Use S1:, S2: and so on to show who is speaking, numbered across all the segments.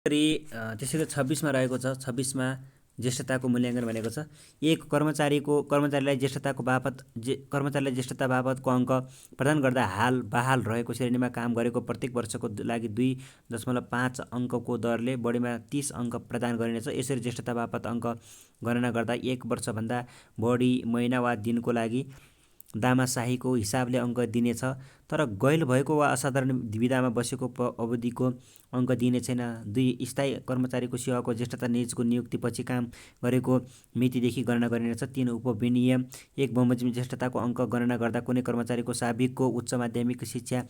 S1: त्यसैगरी 26 मा रहेको छ। 26 मा ज्येष्ठताको मूल्याङ्कन भनेको छ। एक कर्मचारीलाई कर्मचारीलाई ज्येष्ठता बापतको अङ्क प्रदान गर्दा बहाल रहेको श्रेणीमा काम गरेको प्रत्येक वर्षको लागि 2.5 अङ्कको दरले बढीमा 30 अङ्क प्रदान गरिनेछ। यसरी ज्येष्ठता बापत अङ्क गणना गर्दा 1 वर्षभन्दा बढी महिना वा दिनको लागि दामासाहीको हिसाबले अङ्क दिनेछ, तर गैल भएको वा असाधारण विधामा बसेको अवधिको अङ्क दिइने छैन। 2 स्थायी कर्मचारीको सेवाको ज्येष्ठता निजको नियुक्तिपछि काम गरेको मितिदेखि गणना गरिनेछ। 3 उपविनियम 1 बमोजिम ज्येष्ठताको अङ्क गणना गर्दा कुनै कर्मचारीको साविकको उच्च माध्यमिक शिक्षा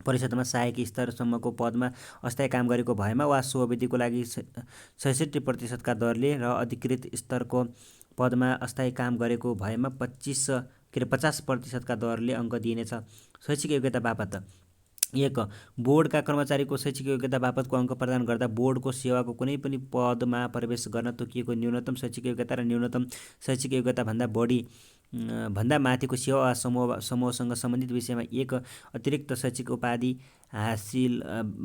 S1: परिषदमा सहायक स्तरसम्मको पदमा अस्थायी काम गरेको भएमा वा सो अवधिको लागि 66% का दरले र अधिकृत स्तरको पदमा अस्थायी काम गरेको भएमा 50% का दरले अङ्क दिइनेछ। शैक्षिक योग्यता बापत 1 बोर्डका कर्मचारीको शैक्षिक योग्यता बापतको अङ्क प्रदान गर्दा बोर्डको सेवाको कुनै पनि पदमा प्रवेश गर्न तोकिएको न्यूनतम शैक्षिक योग्यता र न्यूनतम शैक्षिक योग्यता भन्दा माथिको सेवा वा समूहसँग सम्बन्धित विषयमा 1 अतिरिक्त शैक्षिक उपाधि हासिल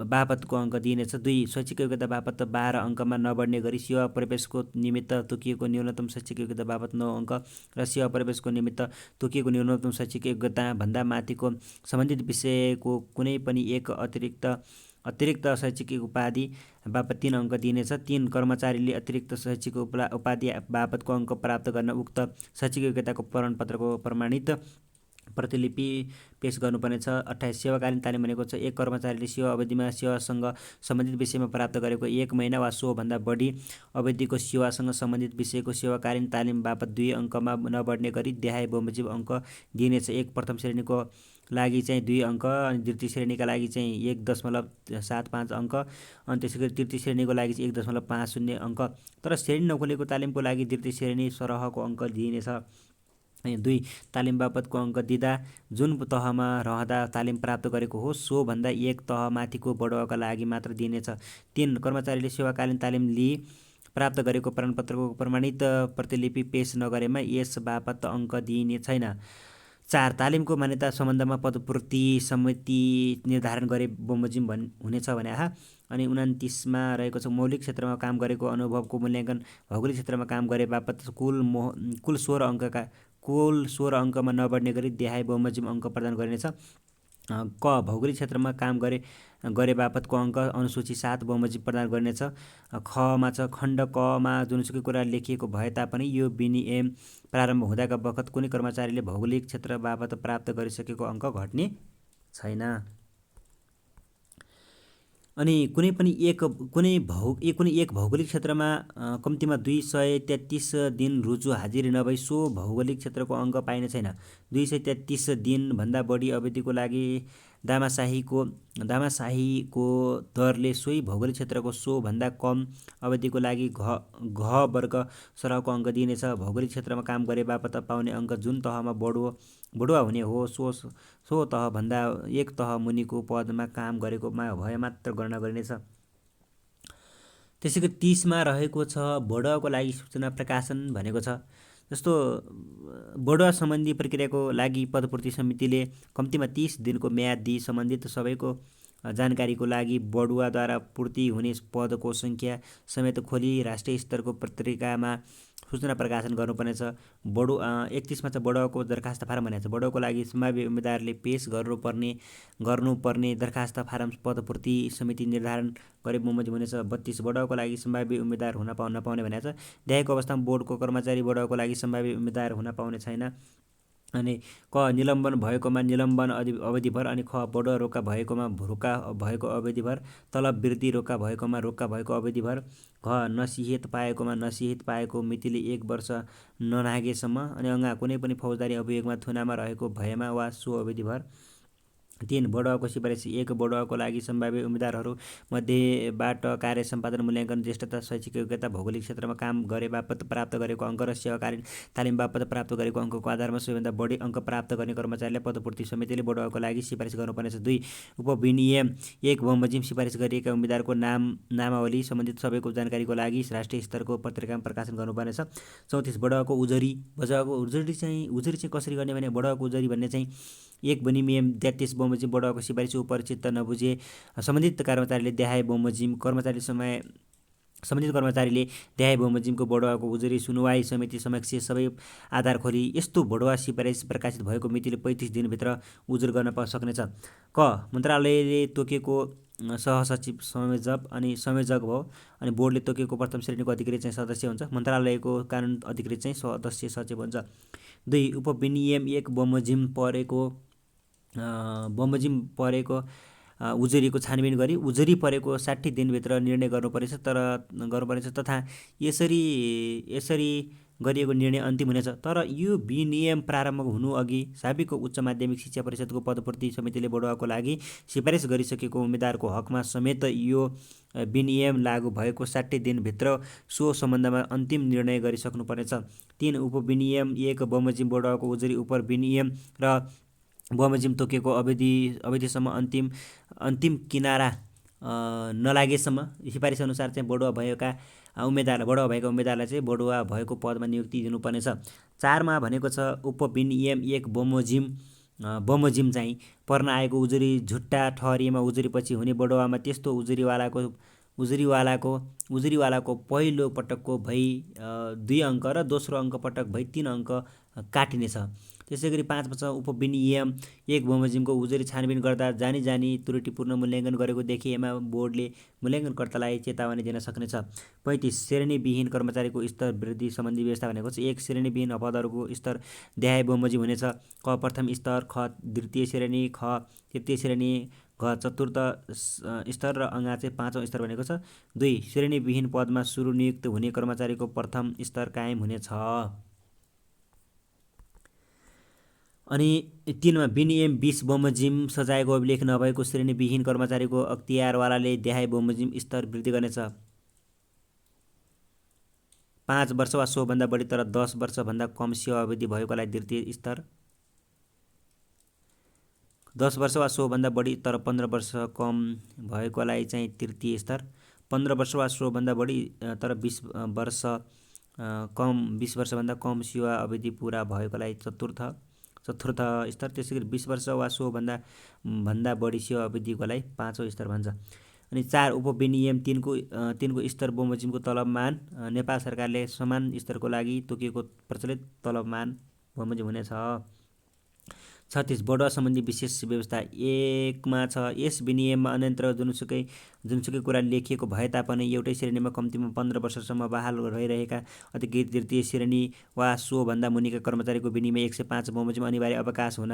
S1: बापतको अङ्क दिइनेछ। 2 शैक्षिक योग्यता बापत 12 अङ्कमा नबढ्ने गरी सेवा प्रवेशको निमित्त तोकिएको न्यूनतम शैक्षिक योग्यता बापत 9 अङ्क र सेवा प्रवेशको निमित्त तोकिएको न्यूनतम शैक्षिक योग्यता भन्दा माथिको सम्बन्धित विषयको कुनै पनि 1 अतिरिक्त शैक्षिक उपाधि बापत 3 अङ्क दिइनेछ। 3 कर्मचारीले अतिरिक्त शैक्षिक उपाधि बापतको अङ्क प्राप्त गर्न उक्त शैक्षिक योग्यताको प्रमाणपत्रको प्रमाणित प्रतिलिपि पेश गर्नुपर्नेछ। 28 सेवाकालीन तालिम भनेको छ 1 कर्मचारीले सेवा अवधिमा सेवासँग सम्बन्धित विषयमा प्राप्त गरेको 1 महिना वा सो भन्दा बढी अवधिको सेवासँग सम्बन्धित विषयको सेवाकालीन तालिम बापत 2 अङ्कमा नबढ्ने गरी देहाय बमोजिम अङ्क दिइनेछ। 1 प्रथम श्रेणीको लागि चाहिँ 2 अङ्क अनि द्वितीय श्रेणीका लागि चाहिँ 1.75 अङ्क अनि त्यसैगरी तृतीय श्रेणीको लागि चाहिँ 1.50 अङ्क, तर श्रेणी नखोलेको तालिमको लागि तृतीय श्रेणी सरहको अङ्क दिइनेछ। 2 तालिम बापतको अङ्क दिँदा जुन तहमा रहँदा तालिम प्राप्त गरेको हो सो भन्दा 1 तह माथिको बढुवाका लागि मात्र दिइनेछ। 3 कर्मचारीले सेवाकालीन तालिम लिई प्राप्त गरेको प्रमाणपत्रको प्रमाणित प्रतिलिपि पेश नगरेमा यस बापत अङ्क दिइने छैन। 4 तालिमको मान्यता सम्बन्धमा पदपूर्ति समिति निर्धारण गरे बमोजिम हुनेछ भने अनि 29 मा रहेको छ मौलिक क्षेत्रमा काम गरेको अनुभवको मूल्याङ्कन भौगोलिक क्षेत्रमा काम गरे बापत कुल 16 अङ्कमा नबढ्ने गरी देहाय बमोजिम अङ्क प्रदान गरिनेछ। क भौगोलिक क्षेत्रमा काम गरे बापतको अङ्क अनुसूची 7 बमोजिम प्रदान गरिनेछ। खमा छ खण्ड कमा जुनसुकै कुरा लेखिएको भए तापनि यो विनियम प्रारम्भ हुँदाका बखत कुनै कर्मचारीले भौगोलिक क्षेत्र बापत प्राप्त गरिसकेको अङ्क घट्ने छैन। अनि कुनै एक भौगोलिक क्षेत्रमा कम्तीमा 233 दिन रुजु हाजिरी नभई सो भौगोलिक क्षेत्रको अङ्क पाइने छैन। 233 दिनभन्दा बढी अवधिको लागि दामासाहीको दरले सोही भौगोलिक क्षेत्रको सो भन्दा कम अवधिको लागि घ वर्ग सरहको अङ्क दिइनेछ। भौगोलिक क्षेत्रमा काम गरे बापत पाउने अङ्क जुन तहमा बढुवा हुने हो सो तहभन्दा 1 तह मुनिको पदमा काम गरेको भए मात्र गणना गरिनेछ। त्यसैगरी 30 मा रहेको छ बढुवाको लागि सूचना प्रकाशन भनेको छ। जस्तो बढुवा सम्बन्धी प्रक्रियाको लागि पदपूर्ति समितिले कम्तीमा 30 दिनको म्याद दिई सम्बन्धित सबैको जानकारीको लागि बढुवाद्वारा पूर्ति हुने पदको सङ्ख्या समेत खोली राष्ट्रिय स्तरको पत्रिकामा सूचना प्रकाशन गर्नुपर्नेछ। 31 मा चाहिँ बढुवाको दरखास्त फारम भनेको छ। बढुवाको लागि सम्भाव्य उम्मेदवारले पेश गर्नुपर्ने दरखास्त फारम पदपूर्ति समिति निर्धारण गरे बमोजिम हुनेछ। 32 बढुवाको लागि सम्भाव्य उम्मेदवार हुन नपाउने भनेको छ। देहायको अवस्थामा बोर्डको कर्मचारी बढुवाको लागि सम्भाव्य उम्मेदवार हुन पाउने छैन। अनि क निलम्बन भएकोमा निलम्बन अवधिभर अनि ख बढुवा रोक्का भएकोमा रोक्का भएको अवधिभर, तलब वृद्धि रोक्का भएकोमा रोक्का भएको अवधिभर, घ नसिहत पाएकोमा नसिहत पाएको मितिले 1 वर्ष ननागेसम्म अनि कुनै पनि फौजदारी अभियोगमा थुनामा रहेको भएमा वा सो अवधिभर। 3 बढुवाको सिफारिस 1 बढुवाको लागि सम्भाव्य उम्मेदवारहरू मध्येबाट कार्य सम्पादन मूल्याङ्कन ज्येष्ठता शैक्षिक योग्यता भौगोलिक क्षेत्रमा काम गरे बापत प्राप्त गरेको अङ्क र सेवाकालीन तालिम बापत प्राप्त गरेको अङ्कको आधारमा सबैभन्दा बढी अङ्क प्राप्त गर्ने कर्मचारीलाई पदपूर्ति समितिले बढुवाको लागि सिफारिस गर्नुपर्नेछ। 2 उपविनियम 1 बमोजिम सिफारिस गरिएका उम्मेदवारको नामावली सम्बन्धित सबैको जानकारीको लागि राष्ट्रिय स्तरको पत्रिकामा प्रकाशन गर्नुपर्नेछ। 34 बढुवाको उजुरी चाहिँ कसरी गर्ने भने बढुवाको उजुरी भन्ने चाहिँ 1 बमोजिम 33 बमोजिम बढुवाको सिफारिस उपरिचित नबुझे सम्बन्धित कर्मचारीले देहाय बमोजिम सम्बन्धित कर्मचारीले देहाय बमोजिमको बढुवाको उजुरी सुनुवाई समिति समक्ष सबै आधार खोली यस्तो बढुवा सिफारिस प्रकाशित भएको मितिले 35 दिनभित्र उजुर गर्न सक्नेछ। क मन्त्रालयले तोकेको सहसचिव संयोजक भयो अनि बोर्डले तोकेको प्रथम श्रेणीको अधिकृत चाहिँ सदस्य हुन्छ। मन्त्रालयको कानुन अधिकृत चाहिँ सदस्य सचिव हुन्छ। 2 उपविनियम 1 बमोजिम परेको उजुरीको छानबिन गरी उजुरी परेको 60 दिनभित्र निर्णय गर्नुपर्नेछ तथा यसरी गरिएको निर्णय अन्तिम हुनेछ। तर यो विनियम प्रारम्भ हुनुअघि साबिकको उच्च माध्यमिक शिक्षा परिषदको पदपूर्ति समितिले बढुवाको लागि सिफारिस गरिसकेको उम्मेदवारको हकमा समेत यो विनियम लागू भएको 60 दिनभित्र सो सम्बन्धमा अन्तिम निर्णय गरिसक्नुपर्नेछ। 3 उपविनियम 1 बमोजिम बढुवाको उजुरी उपर विनियम र बमोजिम तोकेको अवधिसम्म अन्तिम किनारा नलागेसम्म सिफारिस अनुसार चाहिँ बढुवा भएका उम्मेदवारलाई चाहिँ बढुवा भएको पदमा नियुक्ति दिनुपर्नेछ। 4 मा भनेको छ उपविनियम 1 बमोजिम चाहिँ पर्न आएको उजुरी झुट्टा ठहरिएमा उजुरीपछि हुने बढुवामा त्यस्तो उजुरीवालाको पहिलो पटकको भई 2 अङ्क र दोस्रो अङ्क पटक भई 3 अङ्क काटिनेछ। त्यसैगरी 5 मा उपविनियम 1 बमोजिमको उजुरी छानबिन गर्दा जानी त्रुटिपूर्ण मूल्याङ्कन गरेको देखिएमा बोर्डले मूल्याङ्कनकर्तालाई चेतावनी दिन सक्नेछ। 35 श्रेणीविहीन कर्मचारीको स्तर वृद्धि सम्बन्धी व्यवस्था भनेको छ 1 श्रेणीविहीन पदहरूको स्तर देहाय बमोजिम हुनेछ। क प्रथम स्तर, ख द्वितीय श्रेणी, ख तृतीय श्रेणी, घ चतुर्थ स्तर र अङ्गा चाहिँ 5औं स्तर भनेको छ। 2 श्रेणीविहीन पदमा सुरु नियुक्त हुने कर्मचारीको प्रथम स्तर कायम हुनेछ। अनि 3 मा विनियम 20 बमोजिम सजायको अभिलेख नभएको श्रेणीविहीन कर्मचारीको अख्तियारवालाले देहाय बमोजिम स्तर वृद्धि गर्नेछ। 5 वर्ष वा सोभन्दा बढी तर 10 वर्षभन्दा कम सेवा अवधि भएकोलाई द्वितीय स्तर, 10 वर्ष वा सोभन्दा बढी तर 15 वर्ष कम भएकोलाई चाहिँ तृतीय स्तर, 15 वर्ष वा सोभन्दा बढी तर 20 वर्षभन्दा कम सेवा अवधि पुरा भएकोलाई चतुर्थ स्तर। त्यसैगरी 20 वर्ष वा सोभन्दा बढी सेवा अवधिकोलाई 5औं स्तर भन्छ। अनि 4 उपविनियम 3 को स्तर बमोजिमको तलबमान नेपाल सरकारले समान स्तरको लागि तोकिएको प्रचलित तलबमान बमोजिम हुनेछ। 36 बढुवा सम्बन्धी विशेष व्यवस्था 1 मा छ यस विनियममा अन्यत्र जुनसुकै कुरा लेखिएको भए तापनि एउटै श्रेणीमा कम्तीमा 15 वर्षसम्म बहाल रहिरहेका अधिकृत तृतीय श्रेणी वा सोभन्दा मुनिका कर्मचारीको विनिमय 105 बमोजिम अनिवार्य अवकाश हुन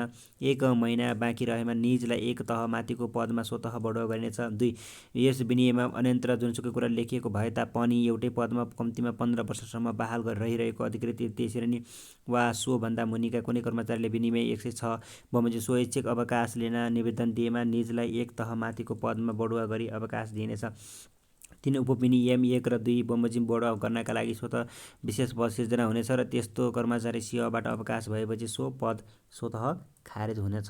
S1: 1 महिना बाँकी रहेमा निजलाई 1 तह माथिको पदमा स्वतः बढुवा गरिनेछ। 2 यस विनियममा अन्यत्र जुनसुकै कुरा लेखिएको भए तापनि एउटै पदमा कम्तीमा 15 वर्षसम्म बहाल रहिरहेको अधिकृत तृतीय श्रेणी वा सोभन्दा मुनिका कुनै कर्मचारीले विनिमय 106 बमोजिम स्वैच्छिक अवकाश लिन निवेदन दिएमा निजलाई 1 तह माथिको पदमा बढुवा गरी अवकाश दिइनेछ। 3 उपविनियम 1 र 2 बमोजिम बढुवा गर्नका लागि स्वतः विशेष पद सिर्जना हुनेछ र त्यस्तो कर्मचारी सेवाबाट अवकाश भएपछि सो पद स्वतः खारेज हुनेछ।